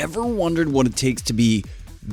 ever wondered what it takes to be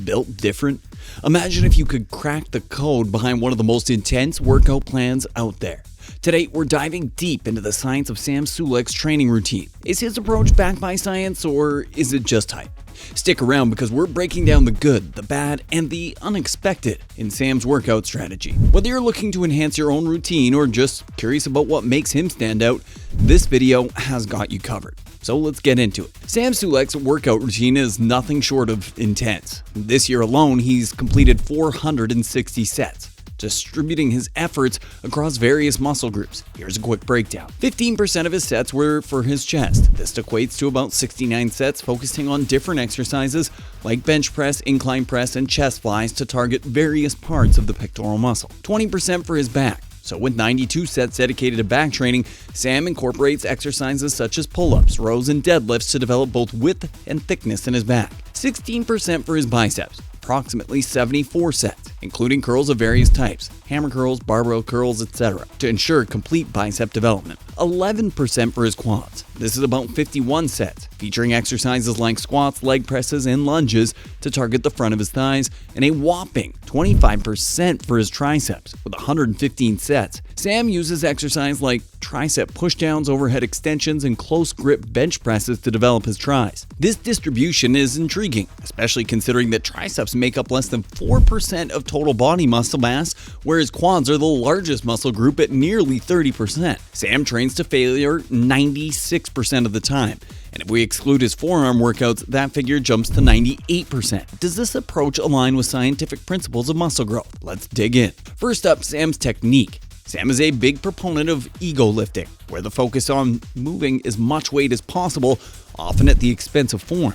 built different? Imagine if you could crack the code behind one of the most intense workout plans out there. Today, we're diving deep into the science of Sam Sulek's training routine. Is his approach backed by science, or is it just hype? Stick around because we're breaking down the good, the bad, and the unexpected in Sam's workout strategy. Whether you're looking to enhance your own routine or just curious about what makes him stand out, this video has got you covered. So let's get into it. Sam Sulek's workout routine is nothing short of intense. This year alone, he's completed 460 sets, distributing his efforts across various muscle groups. Here's a quick breakdown. 15% of his sets were for his chest. This equates to about 69 sets focusing on different exercises like bench press, incline press, and chest flies to target various parts of the pectoral muscle. 20% for his back. So with 92 sets dedicated to back training, Sam incorporates exercises such as pull-ups, rows, and deadlifts to develop both width and thickness in his back. 16% for his biceps, approximately 74 sets, including curls of various types, hammer curls, barbell curls, etc., to ensure complete bicep development. 11% for his quads. This is about 51 sets, featuring exercises like squats, leg presses, and lunges to target the front of his thighs, and a whopping 25% for his triceps, with 115 sets. Sam uses exercise like tricep pushdowns, overhead extensions, and close grip bench presses to develop his tris. This distribution is intriguing, especially considering that triceps make up less than 4% of total body muscle mass, whereas quads are the largest muscle group at nearly 30%. Sam trains to failure 96% of the time, and if we exclude his forearm workouts, that figure jumps to 98%. Does this approach align with scientific principles of muscle growth? Let's dig in. First up, Sam's technique. Sam is a big proponent of ego lifting, where the focus on moving as much weight as possible, often at the expense of form.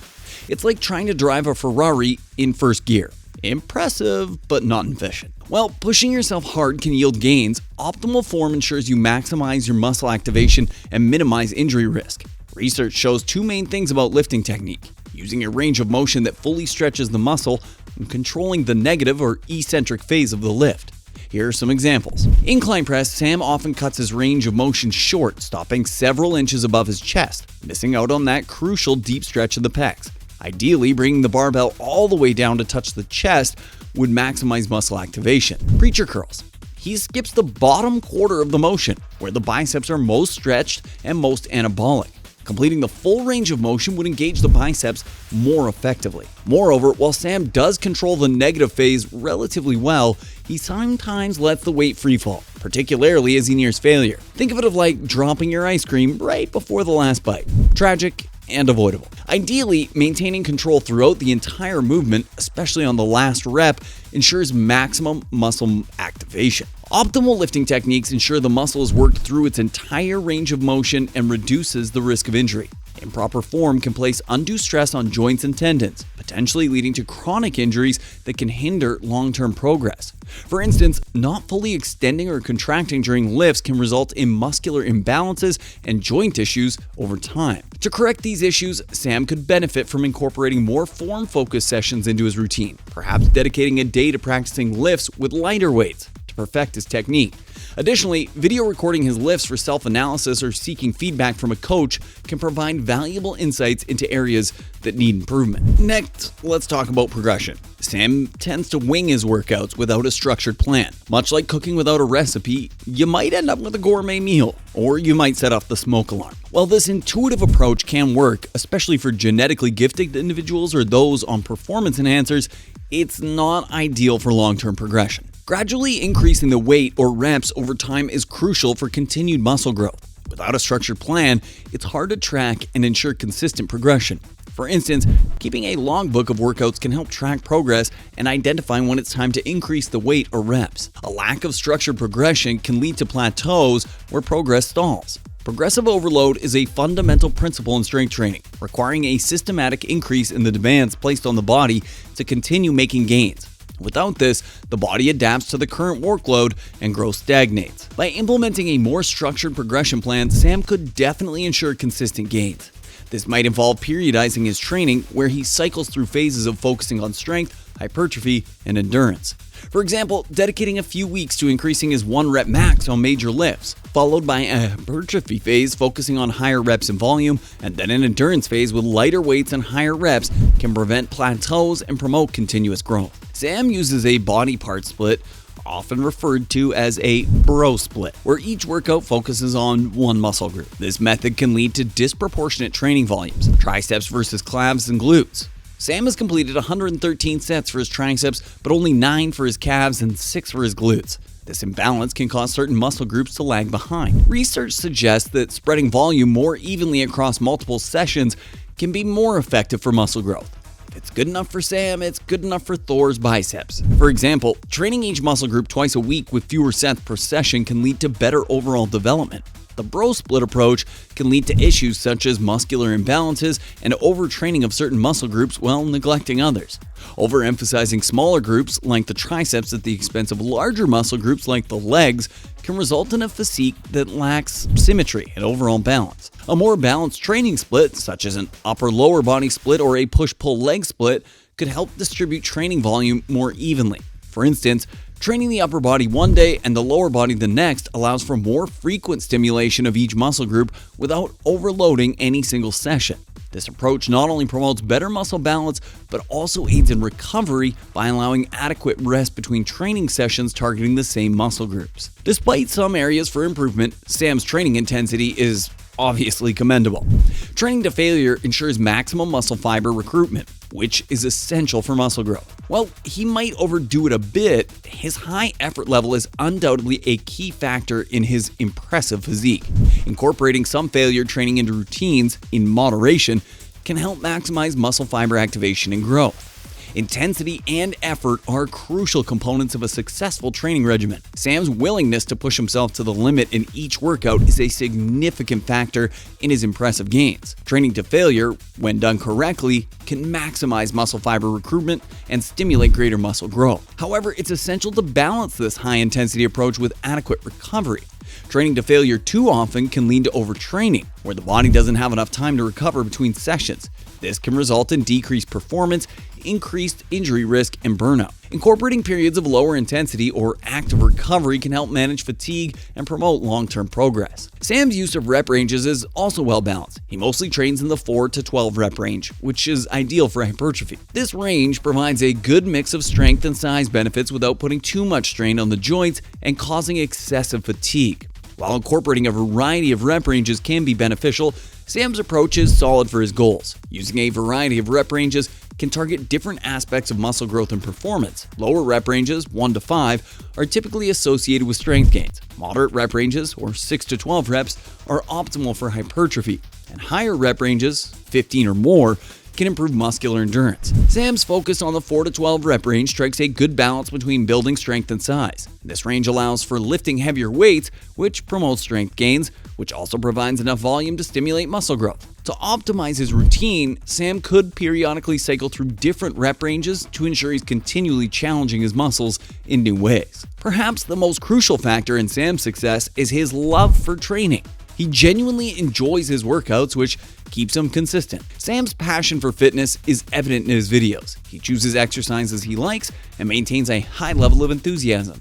It's like trying to drive a Ferrari in first gear. Impressive, but not efficient. While pushing yourself hard can yield gains, optimal form ensures you maximize your muscle activation and minimize injury risk. Research shows two main things about lifting technique: using a range of motion that fully stretches the muscle and controlling the negative or eccentric phase of the lift. Here are some examples. Incline press, Sam often cuts his range of motion short, stopping several inches above his chest, missing out on that crucial deep stretch of the pecs. Ideally, bringing the barbell all the way down to touch the chest would maximize muscle activation. Preacher curls. He skips the bottom quarter of the motion, where the biceps are most stretched and most anabolic. Completing the full range of motion would engage the biceps more effectively. Moreover, while Sam does control the negative phase relatively well, he sometimes lets the weight free fall, particularly as he nears failure. Think of it like dropping your ice cream right before the last bite. Tragic and avoidable. Ideally, maintaining control throughout the entire movement, especially on the last rep, ensures maximum muscle activation. Optimal lifting techniques ensure the muscle is worked through its entire range of motion and reduces the risk of injury. Improper form can place undue stress on joints and tendons, potentially leading to chronic injuries that can hinder long-term progress. For instance, not fully extending or contracting during lifts can result in muscular imbalances and joint issues over time. To correct these issues, Sam could benefit from incorporating more form-focused sessions into his routine, perhaps dedicating a day to practicing lifts with lighter weights to perfect his technique. Additionally, video recording his lifts for self-analysis or seeking feedback from a coach can provide valuable insights into areas that need improvement. Next, let's talk about progression. Sam tends to wing his workouts without a structured plan. Much like cooking without a recipe, you might end up with a gourmet meal, or you might set off the smoke alarm. While this intuitive approach can work, especially for genetically gifted individuals or those on performance enhancers, it's not ideal for long-term progression. Gradually increasing the weight or reps over time is crucial for continued muscle growth. Without a structured plan, it's hard to track and ensure consistent progression. For instance, keeping a logbook of workouts can help track progress and identify when it's time to increase the weight or reps. A lack of structured progression can lead to plateaus where progress stalls. Progressive overload is a fundamental principle in strength training, requiring a systematic increase in the demands placed on the body to continue making gains. Without this, the body adapts to the current workload and growth stagnates. By implementing a more structured progression plan, Sam could definitely ensure consistent gains. This might involve periodizing his training, where he cycles through phases of focusing on strength, hypertrophy, and endurance. For example, dedicating a few weeks to increasing his 1-rep max on major lifts, followed by a hypertrophy phase focusing on higher reps and volume, and then an endurance phase with lighter weights and higher reps can prevent plateaus and promote continuous growth. Sam uses a body part split, often referred to as a bro split, where each workout focuses on one muscle group. This method can lead to disproportionate training volumes, triceps versus calves and glutes. Sam has completed 113 sets for his triceps, but only 9 for his calves and 6 for his glutes. This imbalance can cause certain muscle groups to lag behind. Research suggests that spreading volume more evenly across multiple sessions can be more effective for muscle growth. If it's good enough for Sam, it's good enough for Thor's biceps. For example, training each muscle group twice a week with fewer sets per session can lead to better overall development. The bro split approach can lead to issues such as muscular imbalances and overtraining of certain muscle groups while neglecting others. Overemphasizing smaller groups like the triceps at the expense of larger muscle groups like the legs can result in a physique that lacks symmetry and overall balance. A more balanced training split, such as an upper-lower body split or a push-pull leg split, could help distribute training volume more evenly. For instance, training the upper body one day and the lower body the next allows for more frequent stimulation of each muscle group without overloading any single session. This approach not only promotes better muscle balance, but also aids in recovery by allowing adequate rest between training sessions targeting the same muscle groups. Despite some areas for improvement, Sam's training intensity is obviously commendable. Training to failure ensures maximum muscle fiber recruitment, which is essential for muscle growth. While he might overdo it a bit, his high effort level is undoubtedly a key factor in his impressive physique. Incorporating some failure training into routines in moderation can help maximize muscle fiber activation and growth. Intensity and effort are crucial components of a successful training regimen. Sam's willingness to push himself to the limit in each workout is a significant factor in his impressive gains. Training to failure, when done correctly, can maximize muscle fiber recruitment and stimulate greater muscle growth. However, it's essential to balance this high-intensity approach with adequate recovery. Training to failure too often can lead to overtraining, where the body doesn't have enough time to recover between sessions. This can result in decreased performance, increased injury risk, and burnout. Incorporating periods of lower intensity or active recovery can help manage fatigue and promote long-term progress. Sam's use of rep ranges is also well balanced. He mostly trains in the 4 to 12 rep range, which is ideal for hypertrophy. This range provides a good mix of strength and size benefits without putting too much strain on the joints and causing excessive fatigue. While incorporating a variety of rep ranges can be beneficial, Sam's approach is solid for his goals. Using a variety of rep ranges can target different aspects of muscle growth and performance. Lower rep ranges, 1 to 5, are typically associated with strength gains. Moderate rep ranges, or 6 to 12 reps, are optimal for hypertrophy, and higher rep ranges, 15 or more, can improve muscular endurance. Sam's focus on the 4 to 12 rep range strikes a good balance between building strength and size. This range allows for lifting heavier weights, which promotes strength gains, which also provides enough volume to stimulate muscle growth. To optimize his routine, Sam could periodically cycle through different rep ranges to ensure he's continually challenging his muscles in new ways. Perhaps the most crucial factor in Sam's success is his love for training. He genuinely enjoys his workouts, which keeps him consistent. Sam's passion for fitness is evident in his videos. He chooses exercises he likes and maintains a high level of enthusiasm.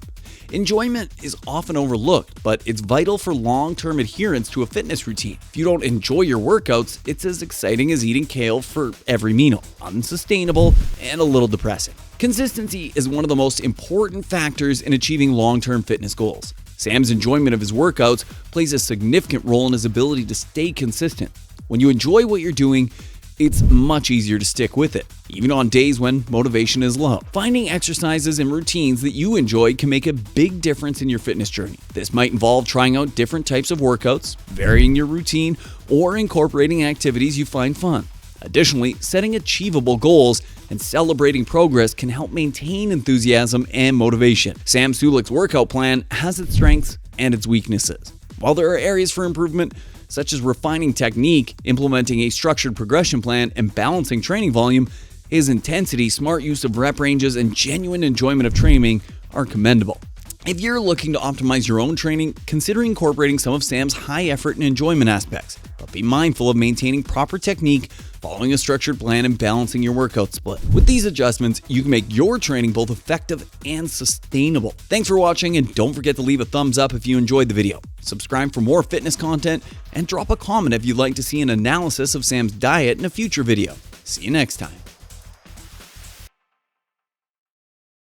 Enjoyment is often overlooked, but it's vital for long-term adherence to a fitness routine. If you don't enjoy your workouts, it's as exciting as eating kale for every meal, unsustainable and a little depressing. Consistency is one of the most important factors in achieving long-term fitness goals. Sam's enjoyment of his workouts plays a significant role in his ability to stay consistent. When you enjoy what you're doing, it's much easier to stick with it, even on days when motivation is low. Finding exercises and routines that you enjoy can make a big difference in your fitness journey. This might involve trying out different types of workouts, varying your routine, or incorporating activities you find fun. Additionally, setting achievable goals and celebrating progress can help maintain enthusiasm and motivation. Sam Sulek's workout plan has its strengths and its weaknesses. While there are areas for improvement, such as refining technique, implementing a structured progression plan, and balancing training volume, his intensity, smart use of rep ranges, and genuine enjoyment of training are commendable. If you're looking to optimize your own training, consider incorporating some of Sam's high effort and enjoyment aspects, but Be mindful of maintaining proper technique, following a structured plan, and balancing your workout split. With these adjustments, you can make your training both effective and sustainable. Thanks for watching, and don't forget to leave a thumbs up if you enjoyed the video. Subscribe for more fitness content, and drop a comment if you'd like to see an analysis of Sam's diet in a future video. See you next time.